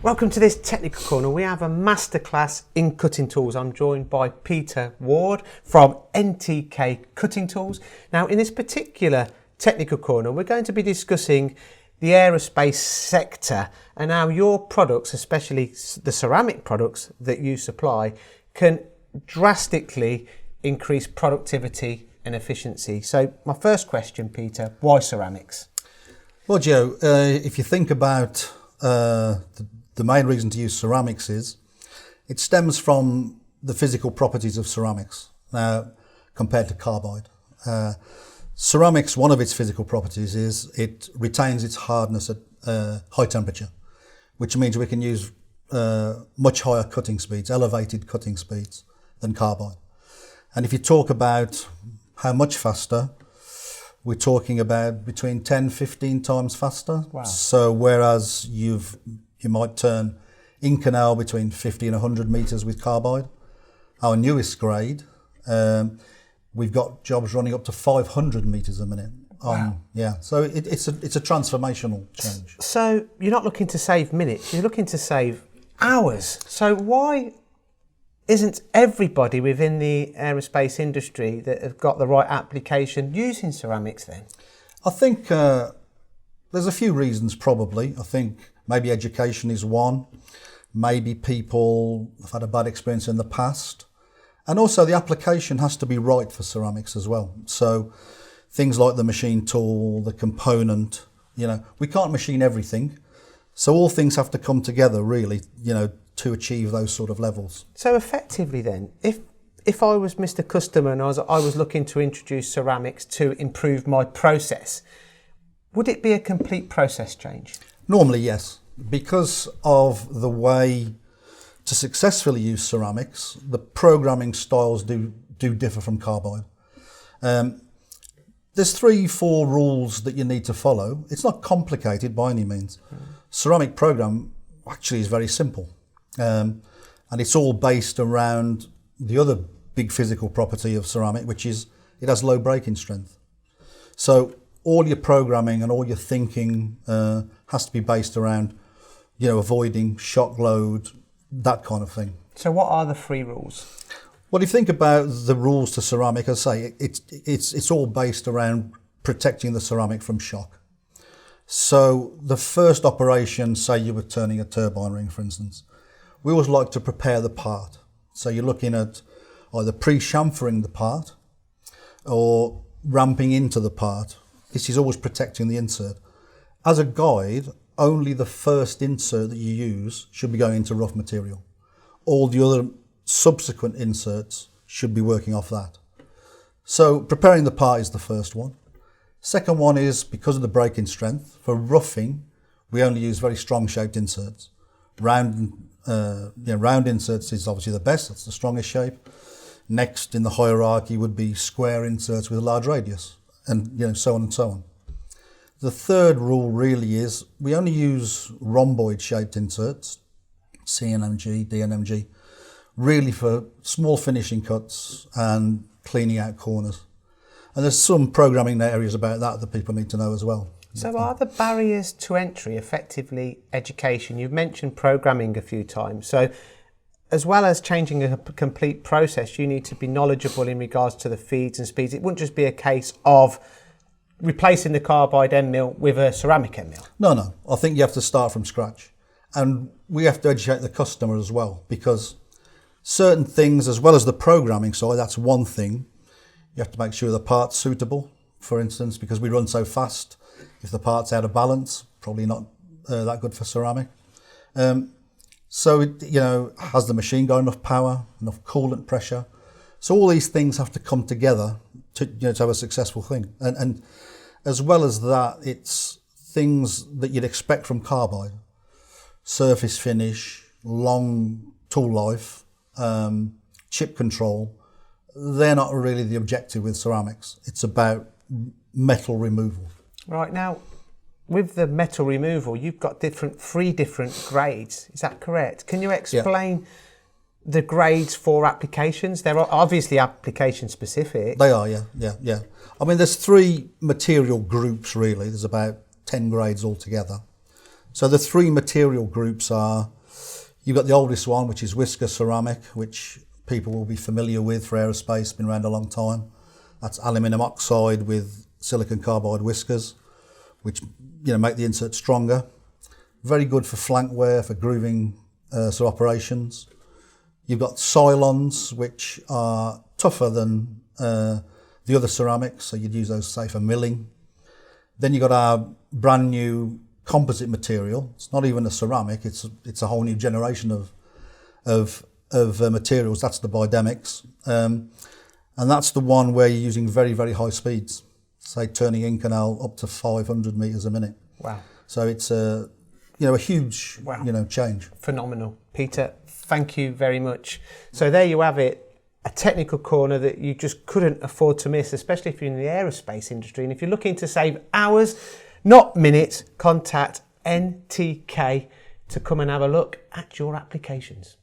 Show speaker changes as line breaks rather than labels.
Welcome to this technical corner. We have a masterclass in cutting tools. I'm joined by Peter Ward from NTK Cutting Tools. Now, in this particular technical corner, we're going to be discussing the aerospace sector and how your products, especially the ceramic products that you supply, can drastically increase productivity and efficiency. So my first question, Peter, why ceramics?
Well, Joe, if you think about the main reason to use ceramics is it stems from the physical properties of ceramics compared to carbide. Ceramics, one of its physical properties is it retains its hardness at high temperature, which means we can use much higher cutting speeds, elevated cutting speeds than carbide. And if you talk about how much faster, we're talking about between 10, 15 times faster.
Wow. So
whereas you might turn Inconel between 50 and 100 metres with carbide, our newest grade, we've got jobs running up to 500 metres a minute.
Wow.
So it's a transformational change.
So you're not looking to save minutes, you're looking to save hours. So why isn't everybody within the aerospace industry that have got the right application using ceramics then?
I think there's a few reasons probably. I think maybe education is one. Maybe people have had a bad experience in the past. And also the application has to be right for ceramics as well. So things like the machine tool, the component, we can't machine everything. So all things have to come together really, to achieve those sort of levels.
So effectively then, if I was Mr. Customer and I was looking to introduce ceramics to improve my process, would it be a complete process change?
Normally, yes. Because of the way to successfully use ceramics, the programming styles do differ from carbide. There's 3-4 rules that you need to follow. It's not complicated by any means. Ceramic program actually is very simple. And it's all based around the other big physical property of ceramic, which is it has low breaking strength. So all your programming and all your thinking has to be based around, avoiding shock load, that kind of thing.
So what are the 3 rules?
Well, if you think about the rules to ceramic, as I say, it's all based around protecting the ceramic from shock. So the first operation, say you were turning a turbine ring, for instance, we always like to prepare the part. So you're looking at either pre-chamfering the part or ramping into the part. This is always protecting the insert. As a guide, only the first insert that you use should be going into rough material. All the other subsequent inserts should be working off that. So preparing the part is the first one. Second one is because of the breaking strength. For roughing, we only use very strong shaped inserts. Round inserts is obviously the best, that's the strongest shape. Next in the hierarchy would be square inserts with a large radius, and so on and so on. The third rule really is we only use rhomboid shaped inserts, CNMG, DNMG, really for small finishing cuts and cleaning out corners. And there's some programming areas about that people need to know as well.
So are the barriers to entry effectively education? You've mentioned programming a few times. So as well as changing a complete process, you need to be knowledgeable in regards to the feeds and speeds. It wouldn't just be a case of replacing the carbide end mill with a ceramic end mill.
No. I think you have to start from scratch. And we have to educate the customer as well, because certain things, as well as the programming side, that's one thing. You have to make sure the part's suitable, for instance, because we run so fast. If the part's out of balance, probably not that good for ceramic. So, has the machine got enough power, enough coolant pressure? So all these things have to come together to have a successful thing. And as well as that, it's things that you'd expect from carbide. Surface finish, long tool life, chip control. They're not really the objective with ceramics. It's about metal removal.
Right, now, with the metal removal, you've got 3 different grades. Is that correct? Can you explain the grades for applications? They're obviously application specific.
They are, yeah. I mean, there's 3 material groups really. There's about 10 grades altogether. So the 3 material groups are You've got the oldest one, which is whisker ceramic, which people will be familiar with for aerospace, been around a long time. That's aluminium oxide with silicon carbide whiskers, which make the insert stronger. Very good for flank wear, for grooving sort of operations. You've got Cylons, which are tougher than the other ceramics, so you'd use those, say, for milling. Then you've got our brand new composite material. It's not even a ceramic, it's a whole new generation of materials. That's the Bidemics. And that's the one where you're using very, very high speeds, say turning Inconel up to 500 metres a minute.
Wow.
So it's a huge, change.
Phenomenal. Peter, thank you very much. So there you have it, a technical corner that you just couldn't afford to miss, especially if you're in the aerospace industry. And if you're looking to save hours, not minutes, contact NTK to come and have a look at your applications.